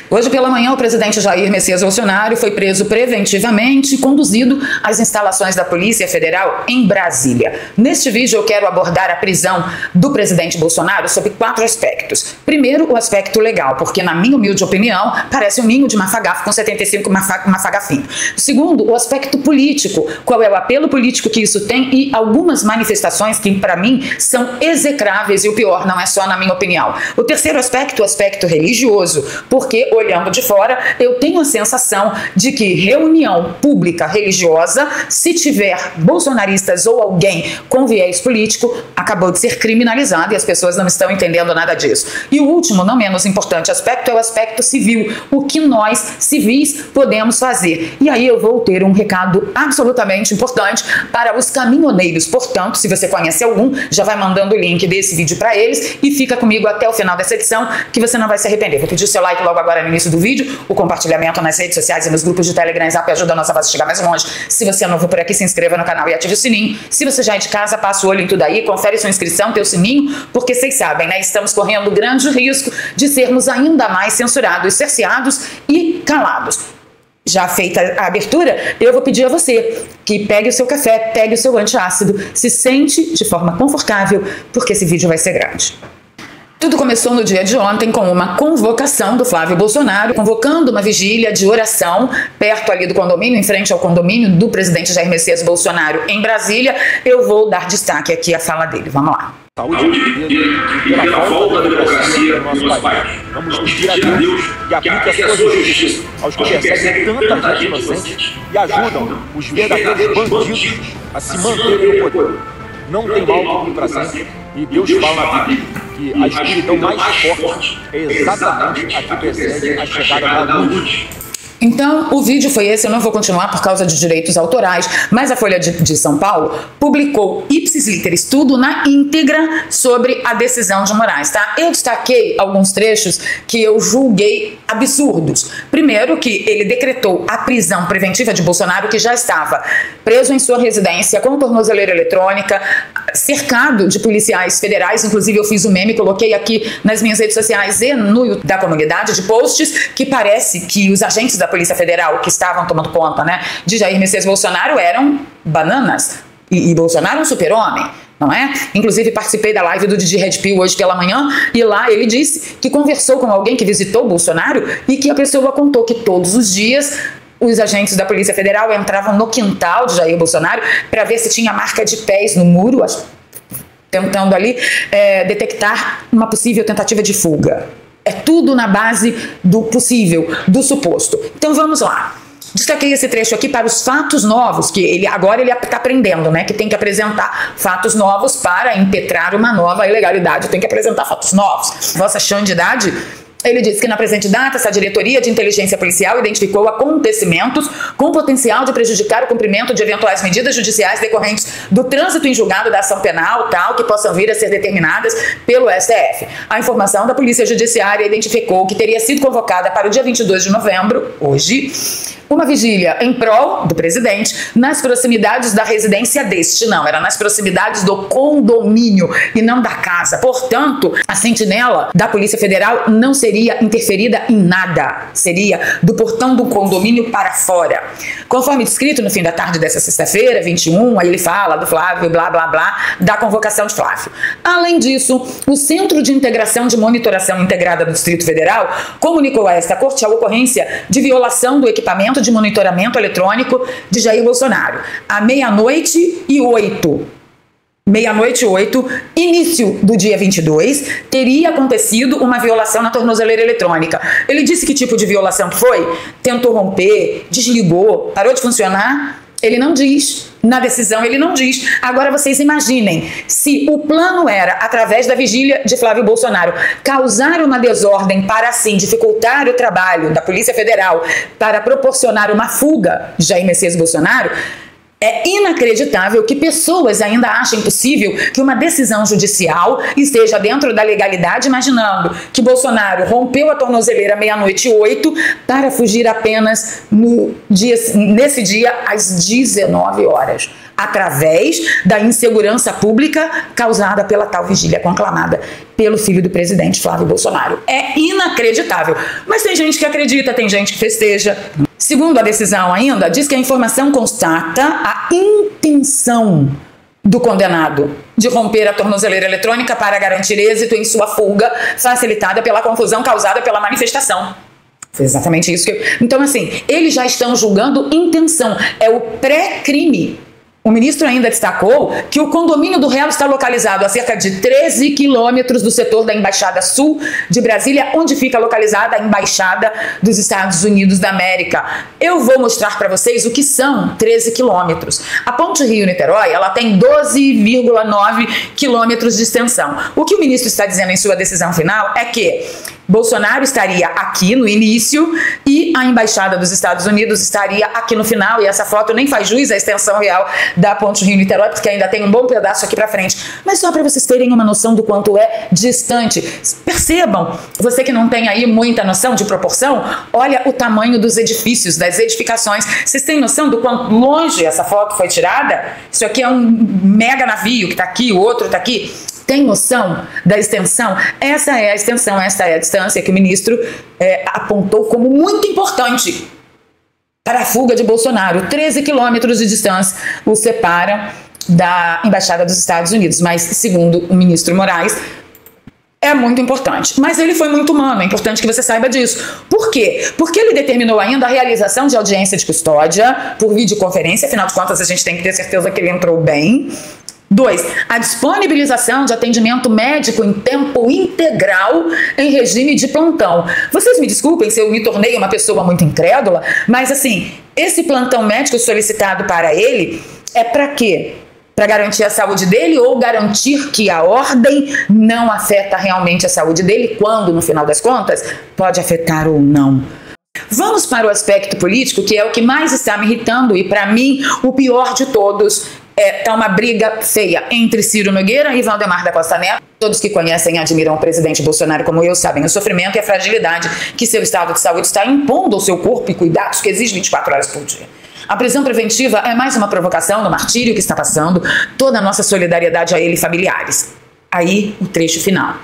Hoje pela manhã, o presidente Jair Messias Bolsonaro foi preso preventivamente e conduzido às instalações da Polícia Federal em Brasília. Neste vídeo eu quero abordar a prisão do presidente Bolsonaro sob 4 aspectos. Primeiro, o aspecto legal, porque na minha humilde opinião, parece um ninho de mafagafo com 75 mafagafinhos. Segundo, o aspecto político, qual é o apelo político que isso tem e algumas manifestações que para mim são execráveis e o pior, não é só na minha opinião. O terceiro aspecto, o aspecto religioso, porque olhando de fora, eu tenho a sensação de que reunião pública religiosa, se tiver bolsonaristas ou alguém com viés político, acabou de ser criminalizado e as pessoas não estão entendendo nada disso. E o último, não menos importante aspecto, é o aspecto civil. O que nós, civis, podemos fazer. E aí eu vou ter um recado absolutamente importante para os caminhoneiros. Portanto, se você conhece algum, já vai mandando o link desse vídeo para eles e fica comigo até o final dessa edição, que você não vai se arrepender. Vou pedir o seu like logo agora no início do vídeo, o compartilhamento nas redes sociais e nos grupos de Telegram e Zap ajuda a nossa voz a chegar mais longe. Se você é novo por aqui, se inscreva no canal e ative o sininho. Se você já é de casa, passa o olho em tudo aí, confere sua inscrição, teu sininho, porque vocês sabem, né? Estamos correndo grande risco de sermos ainda mais censurados, cerceados e calados. Já feita a abertura, eu vou pedir a você que pegue o seu café, pegue o seu antiácido, se sente de forma confortável, porque esse vídeo vai ser grande. Tudo começou no dia de ontem com uma convocação do Flávio Bolsonaro, convocando uma vigília de oração perto ali do condomínio, em frente ao condomínio do presidente Jair Messias Bolsonaro em Brasília. Eu vou dar destaque aqui à fala dele. Vamos lá. Saúde e pela volta da democracia no nosso país. Vamos pedir a Deus que aplique a sua justiça aos que perseguem tanta gente inocente e ajudam os verdadeiros bandidos a se manterem no poder. Não tem mal que para sempre, e Deus fala na Bíblia que a escuridão mais forte é exatamente a que precede a chegada da luz. Então, o vídeo foi esse, eu não vou continuar por causa de direitos autorais, mas a Folha de São Paulo publicou ipsis literis tudo na íntegra sobre a decisão de Moraes, tá? Eu destaquei alguns trechos que eu julguei absurdos. Primeiro, que ele decretou a prisão preventiva de Bolsonaro, que já estava preso em sua residência com tornozeleira eletrônica, cercado de policiais federais. Inclusive eu fiz um meme, coloquei aqui nas minhas redes sociais e no da comunidade de posts, que parece que os agentes da Polícia Federal que estavam tomando conta, né, de Jair Messias Bolsonaro eram bananas e Bolsonaro um super-homem, não é? Inclusive participei da live do Didi Red Pill hoje pela manhã e lá ele disse que conversou com alguém que visitou Bolsonaro e que a pessoa contou que todos os dias os agentes da Polícia Federal entravam no quintal de Jair Bolsonaro para ver se tinha marca de pés no muro, tentando ali detectar uma possível tentativa de fuga. É tudo na base do possível, do suposto. Então vamos lá. Destaquei esse trecho aqui para os fatos novos, que agora ele está aprendendo, né? Que tem que apresentar fatos novos para impetrar uma nova ilegalidade. Tem que apresentar fatos novos. Vossa Xandidade. Ele disse que na presente data, essa diretoria de inteligência policial identificou acontecimentos com potencial de prejudicar o cumprimento de eventuais medidas judiciais decorrentes do trânsito em julgado da ação penal, tal, que possam vir a ser determinadas pelo STF. A informação da Polícia Judiciária identificou que teria sido convocada para o dia 22 de novembro, hoje, uma vigília em prol do presidente nas proximidades da residência deste. Não, era nas proximidades do condomínio e não da casa. Portanto, a sentinela da Polícia Federal não seria interferida em nada. Seria do portão do condomínio para fora. Conforme descrito no fim da tarde dessa sexta-feira, 21, aí ele fala do Flávio, blá, blá, blá, da convocação de Flávio. Além disso, o Centro de Integração de Monitoração Integrada do Distrito Federal comunicou a esta corte a ocorrência de violação do equipamento de monitoramento eletrônico de Jair Bolsonaro. À meia-noite e 8, início do dia 22, teria acontecido uma violação na tornozeleira eletrônica. Ele disse que tipo de violação foi? Tentou romper, desligou, parou de funcionar? Ele não diz. Na decisão ele não diz. Agora vocês imaginem, se o plano era, através da vigília de Flávio Bolsonaro, causar uma desordem para assim dificultar o trabalho da Polícia Federal para proporcionar uma fuga de Jair Messias Bolsonaro, é inacreditável que pessoas ainda achem possível que uma decisão judicial esteja dentro da legalidade, imaginando que Bolsonaro rompeu a tornozeleira meia-noite e 8 para fugir apenas nesse dia às 19 horas. através da insegurança pública causada pela tal vigília conclamada pelo filho do presidente Flávio Bolsonaro. É inacreditável. Mas tem gente que acredita, tem gente que festeja. Segundo a decisão ainda, diz que a informação constata a intenção do condenado de romper a tornozeleira eletrônica para garantir êxito em sua fuga, facilitada pela confusão causada pela manifestação. Foi exatamente isso que Então, assim, eles já estão julgando intenção. É o pré-crime. O ministro ainda destacou que o condomínio do réu está localizado a cerca de 13 quilômetros do setor da Embaixada Sul de Brasília, onde fica localizada a Embaixada dos Estados Unidos da América. Eu vou mostrar para vocês o que são 13 quilômetros. A ponte Rio-Niterói, ela tem 12,9 quilômetros de extensão. O que o ministro está dizendo em sua decisão final é que Bolsonaro estaria aqui no início e a Embaixada dos Estados Unidos estaria aqui no final, e essa foto nem faz jus à extensão real da ponte Rio-Niterói, porque ainda tem um bom pedaço aqui para frente. Mas só para vocês terem uma noção do quanto é distante. Percebam, você que não tem aí muita noção de proporção, olha o tamanho dos edifícios, das edificações. Vocês têm noção do quanto longe essa foto foi tirada? Isso aqui é um mega navio que está aqui, o outro está aqui. Tem noção da extensão? Essa é a extensão, essa é a distância que o ministro apontou como muito importante para a fuga de Bolsonaro. 13 quilômetros de distância o separa da Embaixada dos Estados Unidos. Mas, segundo o ministro Moraes, é muito importante. Mas ele foi muito humano, é importante que você saiba disso. Por quê? Porque ele determinou ainda a realização de audiência de custódia por videoconferência, afinal de contas a gente tem que ter certeza que ele entrou bem. 2. A disponibilização de atendimento médico em tempo integral em regime de plantão. Vocês me desculpem se eu me tornei uma pessoa muito incrédula, mas assim, esse plantão médico solicitado para ele é para quê? Para garantir a saúde dele ou garantir que a ordem não afeta realmente a saúde dele, quando, no final das contas, pode afetar ou não. Vamos para o aspecto político, que é o que mais está me irritando, e para mim, o pior de todos. Tá uma briga feia entre Ciro Nogueira e Valdemar da Costa Neto. Todos que conhecem e admiram o presidente Bolsonaro como eu sabem o sofrimento e a fragilidade que seu estado de saúde está impondo ao seu corpo e cuidados que exige 24 horas por dia. A prisão preventiva é mais uma provocação do martírio que está passando, toda a nossa solidariedade a ele e familiares. Aí, o trecho final.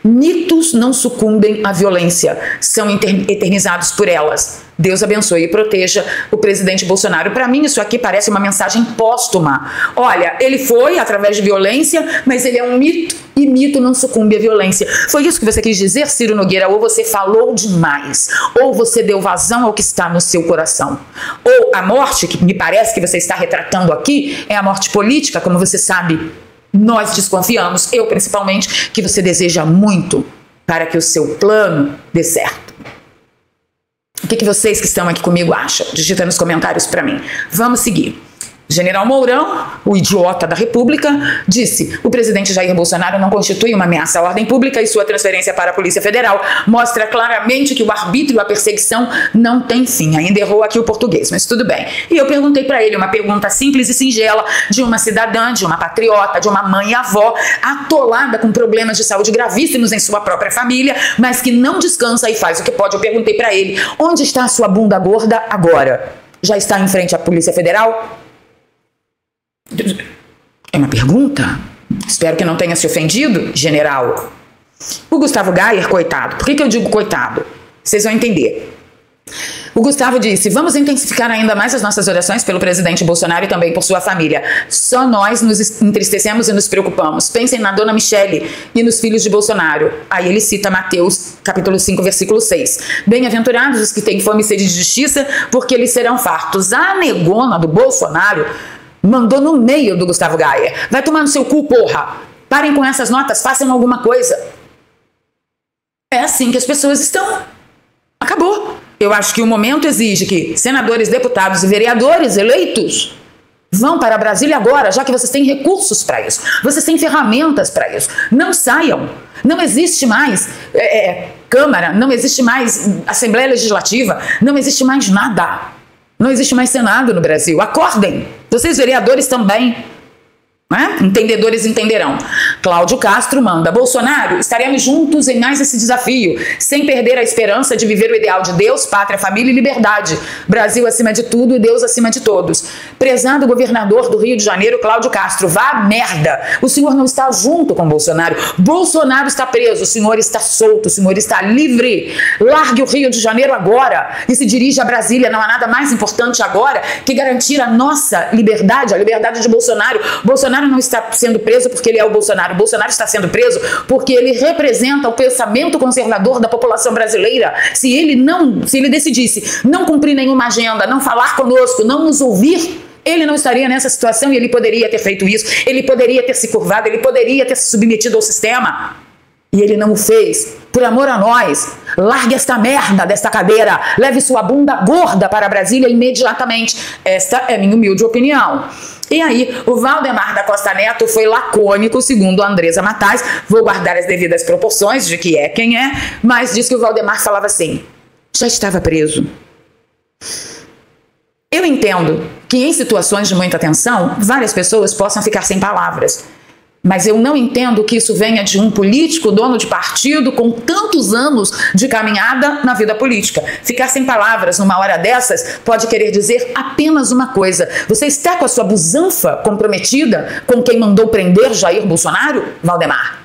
Mitos não sucumbem à violência, são eternizados por elas. Deus abençoe e proteja o presidente Bolsonaro. Para mim, isso aqui parece uma mensagem póstuma. Olha, ele foi através de violência, mas ele é um mito, e mito não sucumbe à violência. Foi isso que você quis dizer, Ciro Nogueira? Ou você falou demais, ou você deu vazão ao que está no seu coração. Ou a morte, que me parece que você está retratando aqui, é a morte política, como você sabe. Nós desconfiamos, eu principalmente, que você deseja muito para que o seu plano dê certo. O que vocês que estão aqui comigo acham? Digita nos comentários para mim. Vamos seguir. General Mourão, o idiota da República, disse: o presidente Jair Bolsonaro não constitui uma ameaça à ordem pública e sua transferência para a Polícia Federal mostra claramente que o arbítrio e a perseguição não tem fim. Ainda errou aqui o português, mas tudo bem. E eu perguntei para ele uma pergunta simples e singela de uma cidadã, de uma patriota, de uma mãe e avó atolada com problemas de saúde gravíssimos em sua própria família, mas que não descansa e faz o que pode. Eu perguntei para ele: onde está a sua bunda gorda agora? Já está em frente à Polícia Federal? É uma pergunta? Espero que não tenha se ofendido, general. O Gustavo Gayer, coitado. Por que eu digo coitado? Vocês vão entender. O Gustavo disse: vamos intensificar ainda mais as nossas orações pelo presidente Bolsonaro e também por sua família. Só nós nos entristecemos e nos preocupamos. Pensem na dona Michele e nos filhos de Bolsonaro. Aí ele cita Mateus, capítulo 5, versículo 6. Bem-aventurados os que têm fome e sede de justiça, porque eles serão fartos. A negona do Bolsonaro mandou no meio do Gustavo Gayer. Vai tomar no seu cu, porra. Parem com essas notas, façam alguma coisa. É assim que as pessoas estão. Acabou. Eu acho que o momento exige que senadores, deputados e vereadores eleitos vão para Brasília agora, já que vocês têm recursos para isso. Vocês têm ferramentas para isso. Não saiam. Não existe mais Câmara, não existe mais Assembleia Legislativa, não existe mais nada. Não existe mais Senado no Brasil. Acordem. Vocês, vereadores, também. né? Entendedores entenderão. Cláudio Castro manda: Bolsonaro, estaremos juntos em mais esse desafio, sem perder a esperança de viver o ideal de Deus, pátria, família e liberdade. Brasil acima de tudo e Deus acima de todos. Prezado governador do Rio de Janeiro, Cláudio Castro, vá à merda. O senhor não está junto com Bolsonaro. Bolsonaro está preso, o senhor está solto, o senhor está livre. Largue o Rio de Janeiro agora e se dirija a Brasília. Não há nada mais importante agora que garantir a nossa liberdade, a liberdade de Bolsonaro. Bolsonaro não está sendo preso porque ele é o Bolsonaro. Bolsonaro está sendo preso porque ele representa o pensamento conservador da população brasileira. Se ele decidisse não cumprir nenhuma agenda, não falar conosco, não nos ouvir, ele não estaria nessa situação e ele poderia ter feito isso, ele poderia ter se curvado, ele poderia ter se submetido ao sistema. E ele não o fez. Por amor a nós, largue esta merda desta cadeira, leve sua bunda gorda para Brasília imediatamente. Esta é minha humilde opinião. E aí, o Valdemar da Costa Neto foi lacônico, segundo a Andresa Matais. Vou guardar as devidas proporções de que é quem é, mas diz que o Valdemar falava assim: já estava preso. Eu entendo que em situações de muita tensão, várias pessoas possam ficar sem palavras. Mas eu não entendo que isso venha de um político, dono de partido, com tantos anos de caminhada na vida política. Ficar sem palavras numa hora dessas pode querer dizer apenas uma coisa: você está com a sua busanfa comprometida com quem mandou prender Jair Bolsonaro, Valdemar?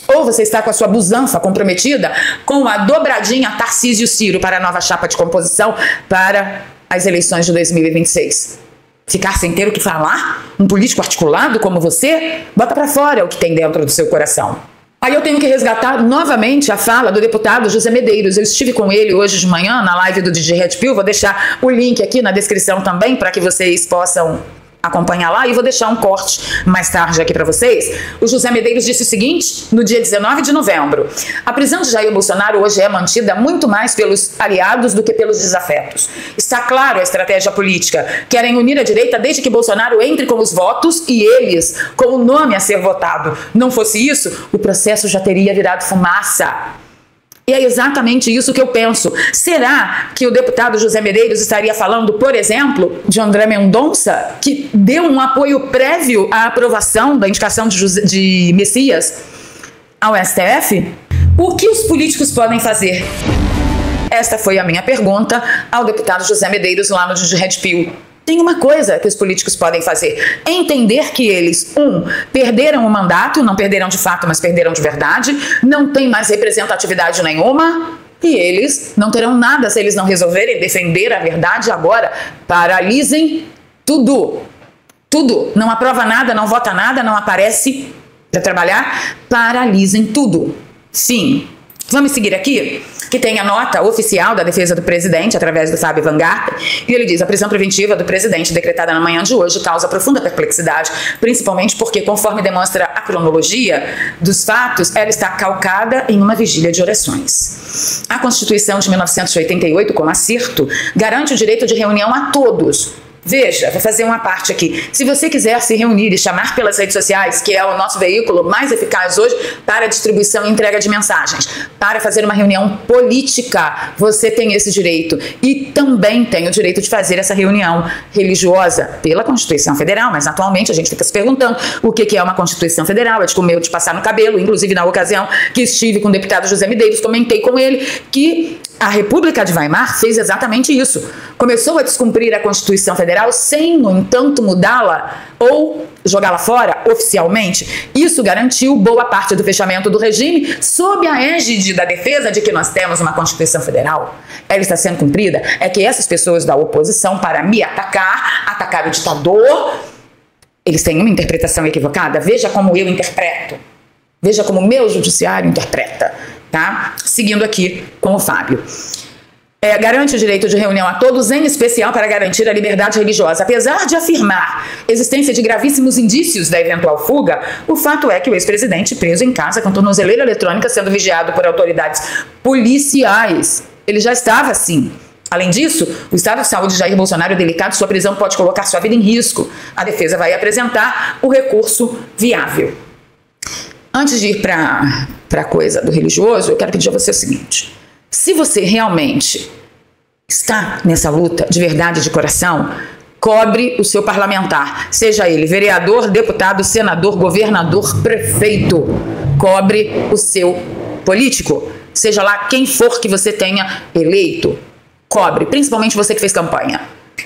Ou você está com a sua busanfa comprometida com a dobradinha Tarcísio Ciro para a nova chapa de composição para as eleições de 2026? Ficar sem ter o que falar? Um político articulado como você? Bota pra fora o que tem dentro do seu coração. Aí eu tenho que resgatar novamente a fala do deputado José Medeiros. Eu estive com ele hoje de manhã na live do DJ Red Pill. Vou deixar o link aqui na descrição também para que vocês possam acompanhar lá, e vou deixar um corte mais tarde aqui para vocês. O José Medeiros disse o seguinte, no dia 19 de novembro: a prisão de Jair Bolsonaro hoje é mantida muito mais pelos aliados do que pelos desafetos. Está claro a estratégia política. Querem unir a direita desde que Bolsonaro entre com os votos e eles com o nome a ser votado. Não fosse isso, o processo já teria virado fumaça. E é exatamente isso que eu penso. Será que o deputado José Medeiros estaria falando, por exemplo, de André Mendonça, que deu um apoio prévio à aprovação da indicação de Messias ao STF? O que os políticos podem fazer? Esta foi a minha pergunta ao deputado José Medeiros lá no DJ Red Pill. Tem uma coisa que os políticos podem fazer: entender que eles, perderam o mandato, não perderam de fato, mas perderam de verdade, não tem mais representatividade nenhuma, e eles não terão nada se eles não resolverem defender a verdade agora. Paralisem tudo. Tudo. Não aprova nada, não vota nada, não aparece para trabalhar. Paralisem tudo. Sim. Vamos seguir aqui, que tem a nota oficial da defesa do presidente, através do Fábio Van Garten, e ele diz: a prisão preventiva do presidente decretada na manhã de hoje causa profunda perplexidade, principalmente porque, conforme demonstra a cronologia dos fatos, ela está calcada em uma vigília de orações. A Constituição de 1988, com acerto, garante o direito de reunião a todos. Veja, vou fazer uma parte aqui. Se você quiser se reunir e chamar pelas redes sociais, que é o nosso veículo mais eficaz hoje para distribuição e entrega de mensagens, para fazer uma reunião política, você tem esse direito. E também tem o direito de fazer essa reunião religiosa pela Constituição Federal, mas atualmente a gente fica se perguntando o que é uma Constituição Federal. É de comer ou de passar no cabelo. Inclusive, na ocasião que estive com o deputado José Medeiros, comentei com ele que a República de Weimar fez exatamente isso. Começou a descumprir a Constituição Federal sem, no entanto, mudá-la ou jogá-la fora oficialmente. Isso garantiu boa parte do fechamento do regime sob a égide da defesa de que nós temos uma Constituição Federal. Ela está sendo cumprida. É que essas pessoas da oposição, para me atacar o ditador, eles têm uma interpretação equivocada. Veja como eu interpreto. Veja como o meu judiciário interpreta. Tá? Seguindo aqui com o Fábio. Garante o direito de reunião a todos, em especial para garantir a liberdade religiosa. Apesar de afirmar existência de gravíssimos indícios da eventual fuga, o fato é que o ex-presidente, preso em casa com tornozeleira eletrônica, sendo vigiado por autoridades policiais, ele já estava assim. Além disso, o estado de saúde de Jair Bolsonaro é delicado, sua prisão pode colocar sua vida em risco. A defesa vai apresentar o recurso viável. Antes de ir para a coisa do religioso, eu quero pedir a você o seguinte: se você realmente está nessa luta de verdade, de coração, Cobre o seu parlamentar, seja ele vereador, deputado, senador, governador, prefeito. Cobre o seu político, seja lá quem for que você tenha eleito. Cobre, principalmente você que fez campanha.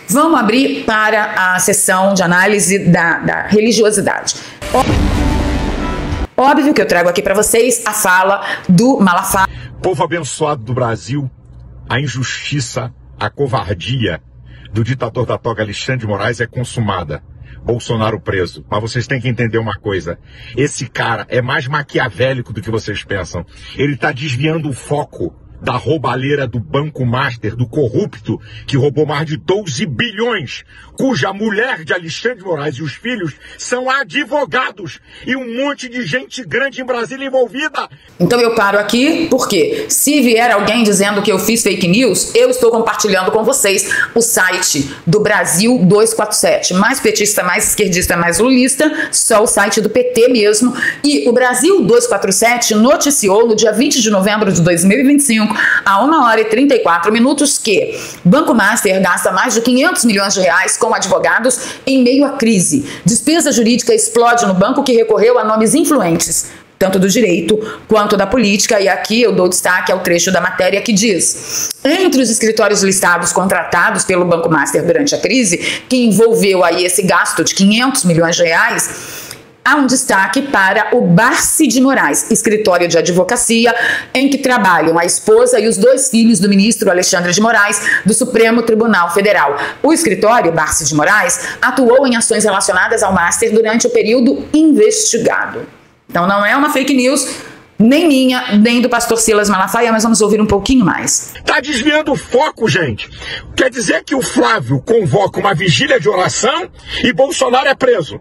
Vamos abrir para a sessão de análise da religiosidade. Óbvio que eu trago aqui para vocês a fala do Malafaia. Povo abençoado do Brasil, a injustiça, a covardia do ditador da toga Alexandre de Moraes é consumada. Bolsonaro preso. Mas vocês têm que entender uma coisa. Esse cara é mais maquiavélico do que vocês pensam. Ele está desviando o foco da roubalheira do Banco Master, do corrupto, que roubou mais de 12 bilhões, cuja mulher de Alexandre de Moraes e os filhos são advogados e um monte de gente grande em Brasília envolvida. Então eu paro aqui porque se vier alguém dizendo que eu fiz fake news, eu estou compartilhando com vocês o site do Brasil 247, mais petista, mais esquerdista, mais lulista, só o site do PT mesmo. E o Brasil 247 noticiou no dia 20 de novembro de 2025, a 1h34, que Banco Master gasta mais de 500 milhões de reais com advogados em meio à crise. Despesa jurídica explode no banco, que recorreu a nomes influentes, tanto do direito quanto da política, e aqui eu dou destaque ao trecho da matéria que diz: entre os escritórios listados contratados pelo Banco Master durante a crise, que envolveu aí esse gasto de 500 milhões de reais, há um destaque para o Barsi de Moraes, escritório de advocacia em que trabalham a esposa e os 2 filhos do ministro Alexandre de Moraes, do Supremo Tribunal Federal. O escritório, Barsi de Moraes, atuou em ações relacionadas ao Master durante o período investigado. Então não é uma fake news, nem minha, nem do pastor Silas Malafaia, mas vamos ouvir um pouquinho mais. Tá desviando o foco, gente. Quer dizer que o Flávio convoca uma vigília de oração e Bolsonaro é preso.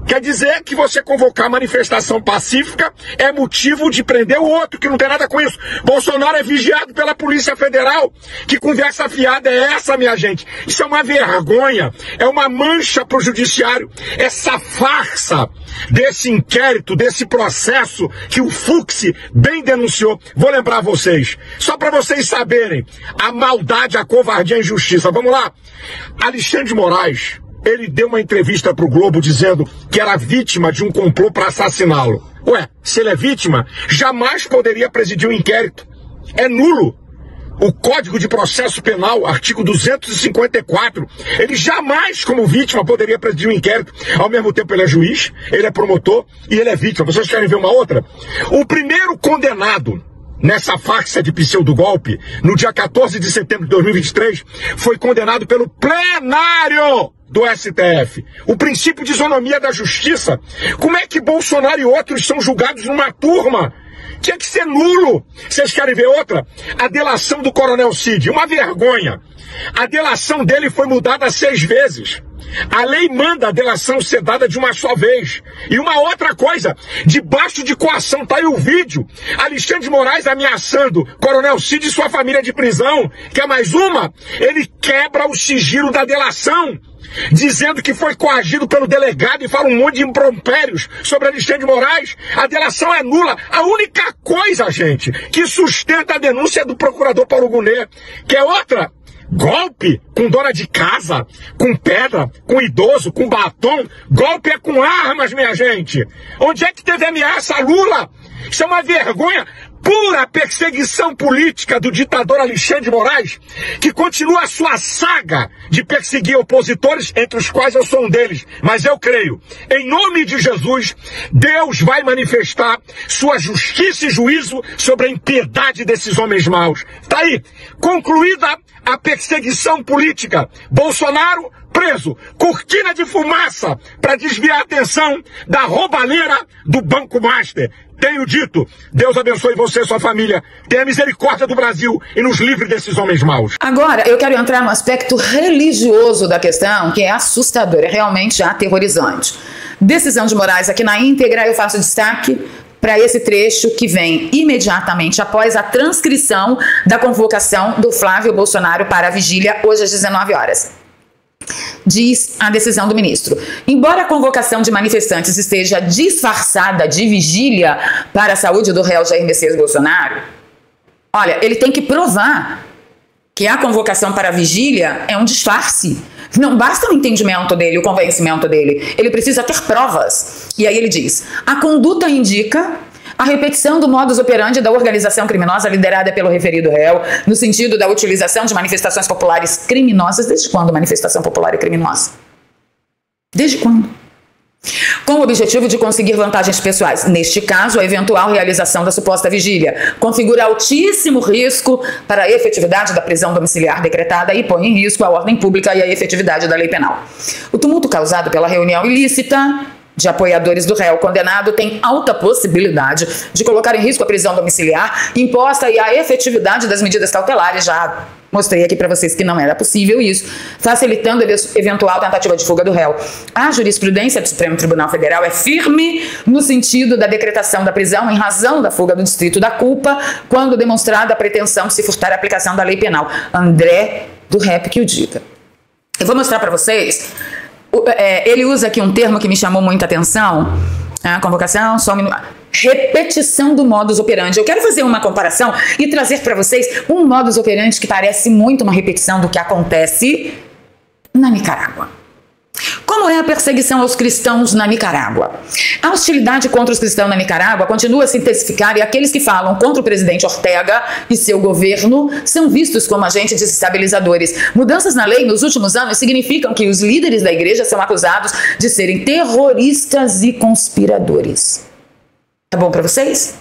Quer dizer que você convocar manifestação pacífica é motivo de prender o outro, que não tem nada com isso. Bolsonaro é vigiado pela Polícia Federal. Que conversa fiada é essa, minha gente? Isso é uma vergonha, é uma mancha para o judiciário. Essa farsa desse inquérito, desse processo que o Fux bem denunciou. Vou lembrar vocês, só para vocês saberem a maldade, a covardia e a injustiça. Vamos lá. Alexandre de Moraes, ele deu uma entrevista para o Globo dizendo que era vítima de um complô para assassiná-lo. Ué, se ele é vítima, jamais poderia presidir um inquérito. É nulo. O Código de Processo Penal, artigo 254, ele jamais, como vítima, poderia presidir um inquérito. Ao mesmo tempo, ele é juiz, ele é promotor e ele é vítima. Vocês querem ver uma outra? O primeiro condenado nessa farsa de pseudo-golpe, no dia 14 de setembro de 2023, foi condenado pelo plenário do STF. O princípio de isonomia da justiça. Como é que Bolsonaro e outros são julgados numa turma? Tinha que ser nulo. Vocês querem ver outra? A delação do Coronel Cid. Uma vergonha. A delação dele foi mudada 6 vezes. A lei manda a delação ser dada de uma só vez. E uma outra coisa, debaixo de coação, tá aí o vídeo. Alexandre de Moraes ameaçando Coronel Cid e sua família de prisão. Quer mais uma? Ele quebra o sigilo da delação, dizendo que foi coagido pelo delegado e fala um monte de impropérios sobre Alexandre de Moraes. A delação é nula. A única coisa, gente, que sustenta a denúncia é do procurador Paulo Gonet. Quer outra? Golpe com dona de casa, com pedra, com idoso, com batom. Golpe é com armas, minha gente. Onde é que teve ameaça a Lula? Isso é uma vergonha. Pura perseguição política do ditador Alexandre de Moraes, que continua a sua saga de perseguir opositores, entre os quais eu sou um deles. Mas eu creio, em nome de Jesus, Deus vai manifestar sua justiça e juízo sobre a impiedade desses homens maus. Tá aí, concluída a perseguição política. Bolsonaro preso, cortina de fumaça para desviar a atenção da roubalheira do Banco Master. Tenho dito, Deus abençoe você e sua família, tenha misericórdia do Brasil e nos livre desses homens maus. Agora, eu quero entrar no aspecto religioso da questão, que é assustador, é realmente aterrorizante. Decisão de Moraes aqui na íntegra, eu faço destaque para esse trecho que vem imediatamente após a transcrição da convocação do Flávio Bolsonaro para a vigília, hoje às 19 horas. Diz a decisão do ministro: embora a convocação de manifestantes esteja disfarçada de vigília para a saúde do réu Jair Messias Bolsonaro, olha, ele tem que provar que a convocação para a vigília é um disfarce, Não basta o entendimento dele, o convencimento dele. Ele precisa ter provas. E aí ele diz: a conduta indica a repetição do modus operandi da organização criminosa liderada pelo referido réu, no sentido da utilização de manifestações populares criminosas. Desde quando manifestação popular é criminosa? Desde quando? Com o objetivo de conseguir vantagens pessoais. Neste caso, a eventual realização da suposta vigília configura altíssimo risco para a efetividade da prisão domiciliar decretada e põe em risco a ordem pública e a efetividade da lei penal. O tumulto causado pela reunião ilícita de apoiadores do réu condenado tem alta possibilidade de colocar em risco a prisão domiciliar imposta e a efetividade das medidas cautelares. Já mostrei aqui para vocês que não era possível isso, facilitando a eventual tentativa de fuga do réu. A jurisprudência do Supremo Tribunal Federal é firme no sentido da decretação da prisão em razão da fuga do distrito da culpa, quando demonstrada a pretensão de se furtar a aplicação da lei penal. André do Rep que o diga. Eu vou mostrar para vocês. Ele usa aqui um termo que me chamou muita atenção. Convocação, só um minuto. Repetição do modus operandi. Eu quero fazer uma comparação e trazer para vocês um modus operandi que parece muito uma repetição do que acontece na Nicarágua. Como é a perseguição aos cristãos na Nicarágua? A hostilidade contra os cristãos na Nicarágua continua a se intensificar e aqueles que falam contra o presidente Ortega e seu governo são vistos como agentes desestabilizadores. Mudanças na lei nos últimos anos significam que os líderes da igreja são acusados de serem terroristas e conspiradores. Tá bom para vocês?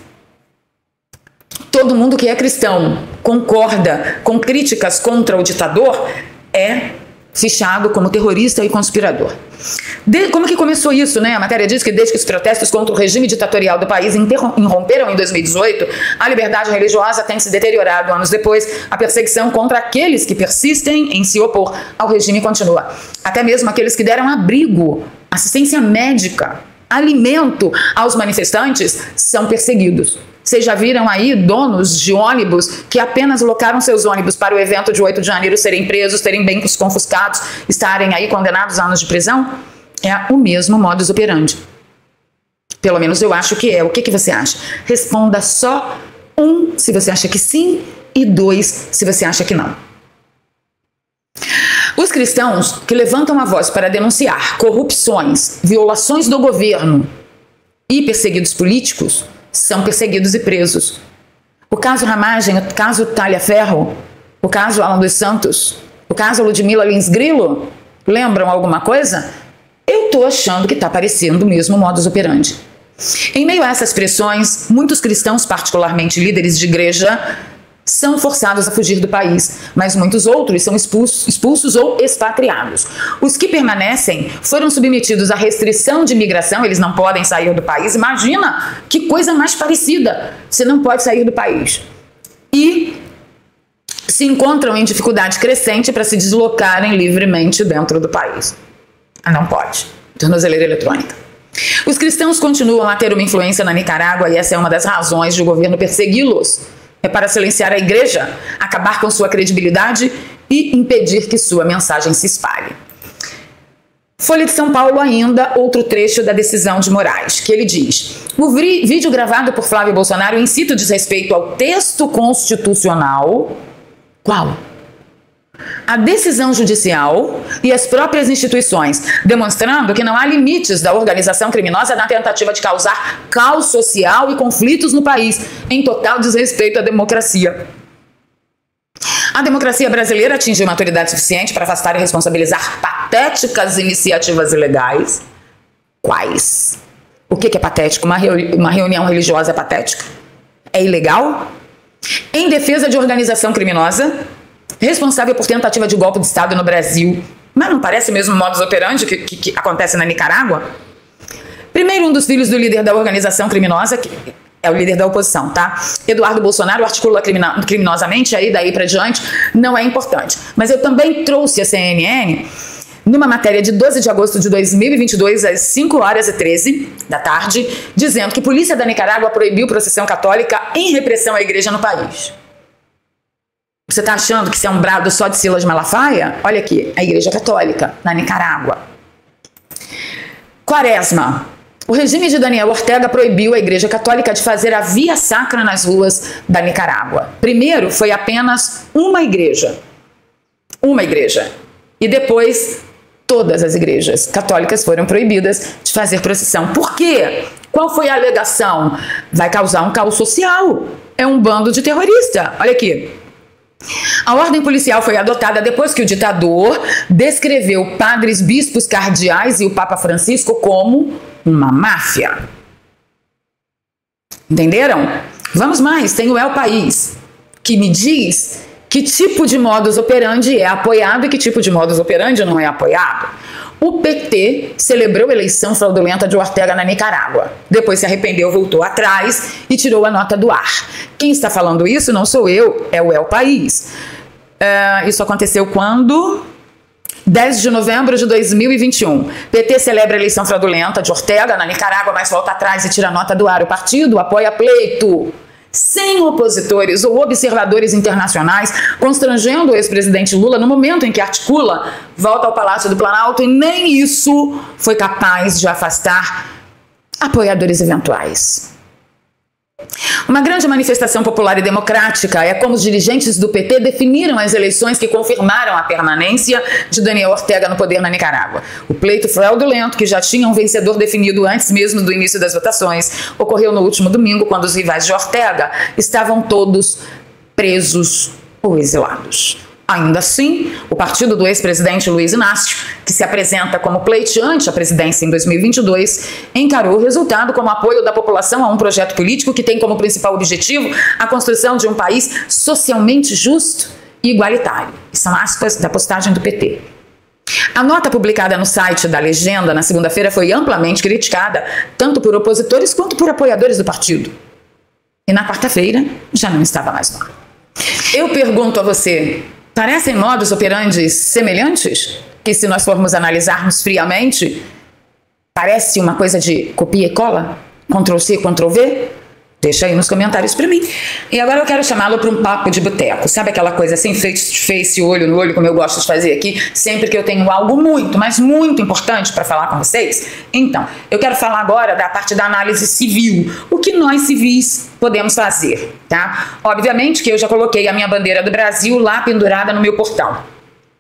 Todo mundo que é cristão concorda com críticas contra o ditador é fichado como terrorista e conspirador. Como que começou isso, né? A matéria diz que desde que os protestos contra o regime ditatorial do país irromperam em 2018, a liberdade religiosa tem se deteriorado. Anos depois, a perseguição contra aqueles que persistem em se opor ao regime continua. Até mesmo aqueles que deram abrigo, assistência médica, alimento aos manifestantes são perseguidos. Vocês já viram aí donos de ônibus que apenas locaram seus ônibus para o evento de 8 de janeiro serem presos, terem bens confiscados, estarem aí condenados a anos de prisão? É o mesmo modus operandi. Pelo menos eu acho que é. O que você acha? Responda só 1 se você acha que sim e 2 se você acha que não. Os cristãos que levantam a voz para denunciar corrupções, violações do governo e perseguidos políticos são perseguidos e presos. O caso Ramagem, o caso Talhaferro, o caso Alan dos Santos, o caso Ludmila Lins Grilo, lembram alguma coisa? Eu estou achando que está parecendo o mesmo modus operandi. Em meio a essas pressões, muitos cristãos, particularmente líderes de igreja, são forçados a fugir do país, mas muitos outros são expulsos ou expatriados. Os que permanecem foram submetidos à restrição de imigração, eles não podem sair do país. Imagina que coisa mais parecida, você não pode sair do país. E se encontram em dificuldade crescente para se deslocarem livremente dentro do país. Não pode. Tornozeleira eletrônica. Os cristãos continuam a ter uma influência na Nicarágua e essa é uma das razões de o governo persegui-los. É para silenciar a igreja, acabar com sua credibilidade e impedir que sua mensagem se espalhe. Folha de São Paulo ainda, outro trecho da decisão de Moraes, que ele diz: o vídeo gravado por Flávio Bolsonaro incita o desrespeito ao texto constitucional. Qual? A decisão judicial e as próprias instituições, demonstrando que não há limites da organização criminosa na tentativa de causar caos social e conflitos no país, em total desrespeito à democracia. A democracia brasileira atingiu maturidade suficiente para afastar e responsabilizar patéticas iniciativas ilegais. Quais? O que é patético? Uma reunião religiosa é patética? É ilegal? Em defesa de organização criminosa, responsável por tentativa de golpe de Estado no Brasil. Mas não parece mesmo o modus operandi que acontece na Nicarágua? Primeiro, um dos filhos do líder da organização criminosa, que é o líder da oposição, tá? Eduardo Bolsonaro articula criminosamente, aí daí pra diante, não é importante. Mas eu também trouxe a CNN numa matéria de 12 de agosto de 2022, às 5h13 da tarde, dizendo que a polícia da Nicarágua proibiu procissão católica em repressão à igreja no país. Você está achando que isso é um brado só de Silas Malafaia? Olha aqui, a Igreja Católica, na Nicarágua. Quaresma. O regime de Daniel Ortega proibiu a Igreja Católica de fazer a via sacra nas ruas da Nicarágua. Primeiro, foi apenas uma igreja. Uma igreja. E depois, todas as igrejas católicas foram proibidas de fazer procissão. Por quê? Qual foi a alegação? Vai causar um caos social. É um bando de terrorista. Olha aqui. A ordem policial foi adotada depois que o ditador descreveu padres, bispos, cardeais e o Papa Francisco como uma máfia. Entenderam? Vamos mais, tem o El País, que me diz que tipo de modus operandi é apoiado e que tipo de modus operandi não é apoiado. O PT celebrou a eleição fraudulenta de Ortega na Nicarágua. Depois se arrependeu, voltou atrás e tirou a nota do ar. Quem está falando isso não sou eu, é o El País. Isso aconteceu quando? 10 de novembro de 2021. PT celebra a eleição fraudulenta de Ortega na Nicarágua, mas volta atrás e tira a nota do ar. O partido apoia pleito sem opositores ou observadores internacionais, constrangendo o ex-presidente Lula no momento em que articula volta ao Palácio do Planalto, e nem isso foi capaz de afastar apoiadores eventuais. Uma grande manifestação popular e democrática é como os dirigentes do PT definiram as eleições que confirmaram a permanência de Daniel Ortega no poder na Nicarágua. O pleito fraudulento, que já tinha um vencedor definido antes mesmo do início das votações, ocorreu no último domingo, quando os rivais de Ortega estavam todos presos ou exilados. Ainda assim, o partido do ex-presidente Luiz Inácio, que se apresenta como pleiteante à presidência em 2022, encarou o resultado como apoio da população a um projeto político que tem como principal objetivo a construção de um país socialmente justo e igualitário. E são aspas da postagem do PT. A nota publicada no site da Legenda na segunda-feira foi amplamente criticada, tanto por opositores quanto por apoiadores do partido. E na quarta-feira já não estava mais lá. Eu pergunto a você, parecem modus operandi semelhantes? Que se nós formos analisarmos friamente, parece uma coisa de copia e cola? Ctrl-C, Ctrl-V? Deixa aí nos comentários para mim. E agora eu quero chamá-lo para um papo de boteco. Sabe aquela coisa assim, face, olho no olho, como eu gosto de fazer aqui, sempre que eu tenho algo muito, mas muito importante para falar com vocês? Então, eu quero falar agora da parte da análise civil. O que nós civis podemos fazer, tá? Obviamente que eu já coloquei a minha bandeira do Brasil lá pendurada no meu portão.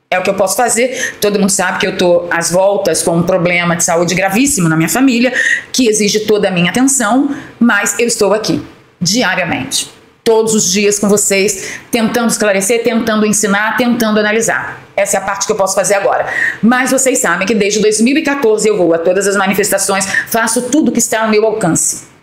É o que eu posso fazer. Todo mundo sabe que eu estou às voltas com um problema de saúde gravíssimo na minha família, que exige toda a minha atenção, mas eu estou aqui, diariamente, todos os dias com vocês, tentando esclarecer, tentando ensinar, tentando analisar. Essa é a parte que eu posso fazer agora. Mas vocês sabem que desde 2014 eu vou a todas as manifestações, faço tudo que está ao meu alcance.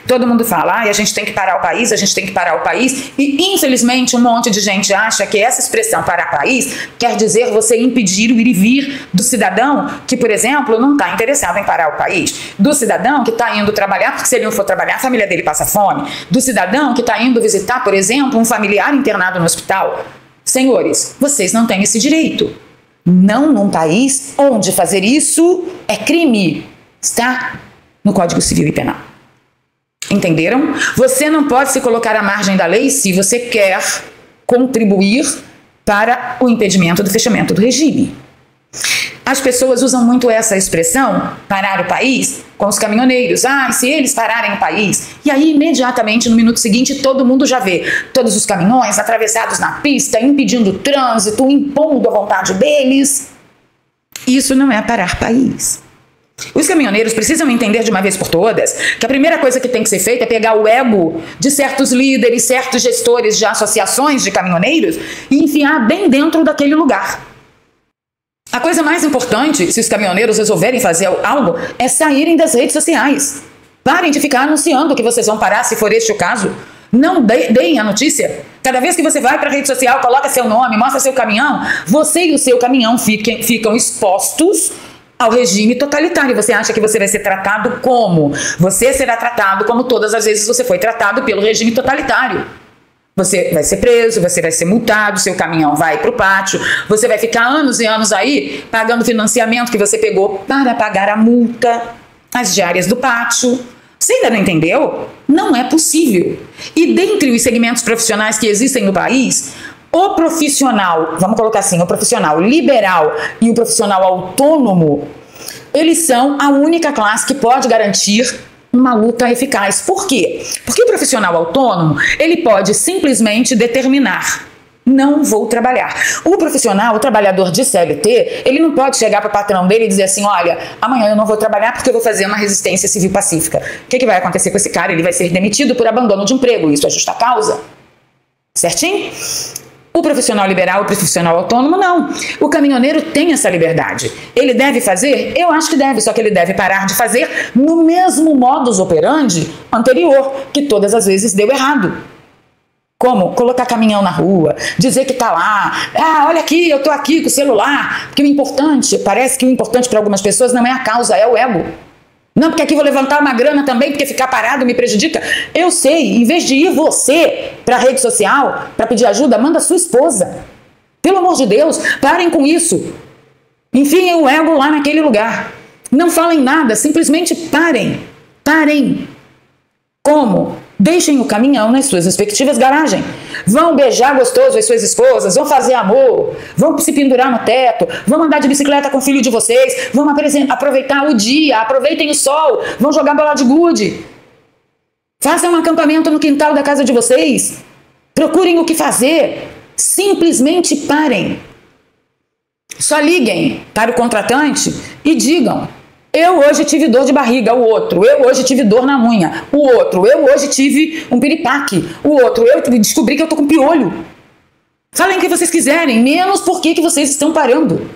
Todo mundo fala, a gente tem que parar o país, a gente tem que parar o país, e infelizmente um monte de gente acha que essa expressão parar o país quer dizer você impedir o ir e vir do cidadão que, por exemplo, não está interessado em parar o país, do cidadão que está indo trabalhar, porque se ele não for trabalhar a família dele passa fome, do cidadão que está indo visitar, por exemplo, um familiar internado no hospital. Senhores, vocês não têm esse direito. Não num país onde fazer isso é crime. Está no Código Civil e Penal. Entenderam? Você não pode se colocar à margem da lei se você quer contribuir para o impedimento do fechamento do regime. As pessoas usam muito essa expressão, parar o país, com os caminhoneiros. Se eles pararem o país. E aí, imediatamente, no minuto seguinte, todo mundo já vê todos os caminhões atravessados na pista, impedindo o trânsito, impondo a vontade deles. Isso não é parar país. Os caminhoneiros precisam entender de uma vez por todas que a primeira coisa que tem que ser feita é pegar o ego de certos líderes, certos gestores de associações de caminhoneiros e enfiar bem dentro daquele lugar. A coisa mais importante, se os caminhoneiros resolverem fazer algo, é saírem das redes sociais. Parem de ficar anunciando que vocês vão parar, se for este o caso. Não deem a notícia. Cada vez que você vai para a rede social, coloca seu nome, mostra seu caminhão, você e o seu caminhão ficam expostos ao regime totalitário. Você acha que você vai ser tratado como? Você será tratado como todas as vezes você foi tratado pelo regime totalitário. Você vai ser preso, você vai ser multado, seu caminhão vai para o pátio, você vai ficar anos e anos aí pagando financiamento que você pegou para pagar a multa, as diárias do pátio. Você ainda não entendeu? Não é possível. E dentre os segmentos profissionais que existem no país, o profissional, vamos colocar assim, o profissional liberal e o profissional autônomo, eles são a única classe que pode garantir uma luta eficaz. Por quê? Porque o profissional autônomo, ele pode simplesmente determinar não vou trabalhar. O profissional, o trabalhador de CLT, ele não pode chegar para o patrão dele e dizer assim, olha, amanhã eu não vou trabalhar porque eu vou fazer uma resistência civil pacífica. O que vai acontecer com esse cara? Ele vai ser demitido por abandono de emprego. Isso é justa causa. Certinho? O profissional liberal, o profissional autônomo, não. O caminhoneiro tem essa liberdade. Ele deve fazer? Eu acho que deve, só que ele deve parar de fazer no mesmo modus operandi anterior, que todas as vezes deu errado. Como? Colocar caminhão na rua, dizer que tá lá, olha aqui, eu tô aqui com o celular, porque o importante, parece que o importante para algumas pessoas não é a causa, é o ego. Não, porque aqui vou levantar uma grana também, porque ficar parado me prejudica. Eu sei, em vez de ir você para a rede social para pedir ajuda, manda sua esposa. Pelo amor de Deus, parem com isso. Enfiem o ego lá naquele lugar. Não falem nada, simplesmente parem. Parem. Como? Deixem o caminhão nas suas respectivas garagens. Vão beijar gostoso as suas esposas, vão fazer amor, vão se pendurar no teto, vão andar de bicicleta com o filho de vocês, vão aproveitar o dia, aproveitem o sol, vão jogar bola de gude. Façam um acampamento no quintal da casa de vocês. Procurem o que fazer. Simplesmente parem. Só liguem para o contratante e digam: eu hoje tive dor de barriga, o outro. Eu hoje tive dor na unha, o outro. Eu hoje tive um piripaque, o outro. Eu descobri que eu tô com piolho. Falem o que vocês quiserem, menos por que vocês estão parando.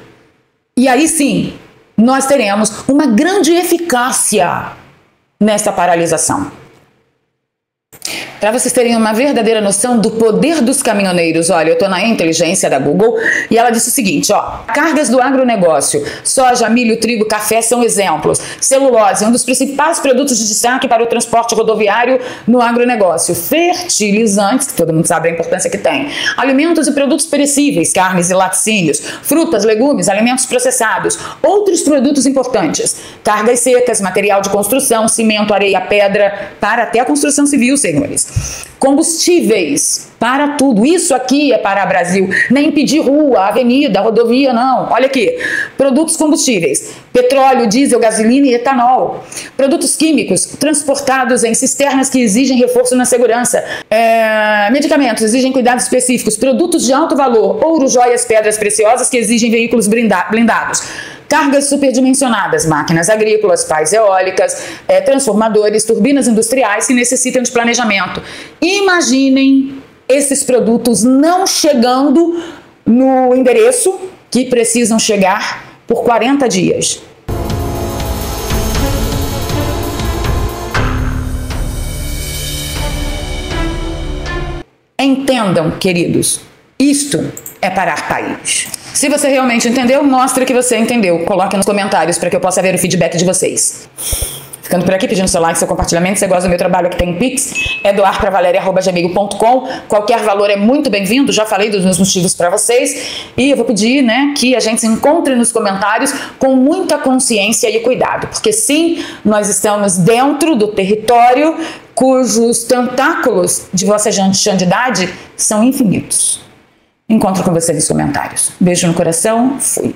E aí sim, nós teremos uma grande eficácia nessa paralisação. Para vocês terem uma verdadeira noção do poder dos caminhoneiros, olha, eu estou na inteligência da Google e ela disse o seguinte, cargas do agronegócio, soja, milho, trigo, café são exemplos. Celulose, um dos principais produtos de destaque para o transporte rodoviário no agronegócio. Fertilizantes, que todo mundo sabe a importância que tem. Alimentos e produtos perecíveis, carnes e laticínios, frutas, legumes, alimentos processados. Outros produtos importantes, cargas secas, material de construção, cimento, areia, pedra, para até a construção civil, senhores. Combustíveis, para tudo. Isso aqui é para o Brasil. Nem pedir rua, avenida, rodovia, não. Olha aqui. Produtos combustíveis. Petróleo, diesel, gasolina e etanol. Produtos químicos transportados em cisternas que exigem reforço na segurança. Medicamentos exigem cuidados específicos. Produtos de alto valor. Ouro, joias, pedras preciosas que exigem veículos blindados. Cargas superdimensionadas, máquinas agrícolas, pás eólicas, transformadores, turbinas industriais que necessitam de planejamento. Imaginem esses produtos não chegando no endereço que precisam chegar por 40 dias. Entendam, queridos, isto é parar país. Se você realmente entendeu, mostre que você entendeu. Coloque nos comentários para que eu possa ver o feedback de vocês. Ficando por aqui, pedindo seu like, seu compartilhamento. Se você gosta do meu trabalho, aqui tem Pix, é doarpravaleria@gmail.com. Qualquer valor é muito bem-vindo. Já falei dos meus motivos para vocês. E eu vou pedir, que a gente se encontre nos comentários com muita consciência e cuidado. Porque sim, nós estamos dentro do território cujos tentáculos de vossa santidade são infinitos. Encontro com você nos comentários. Beijo no coração. Fui.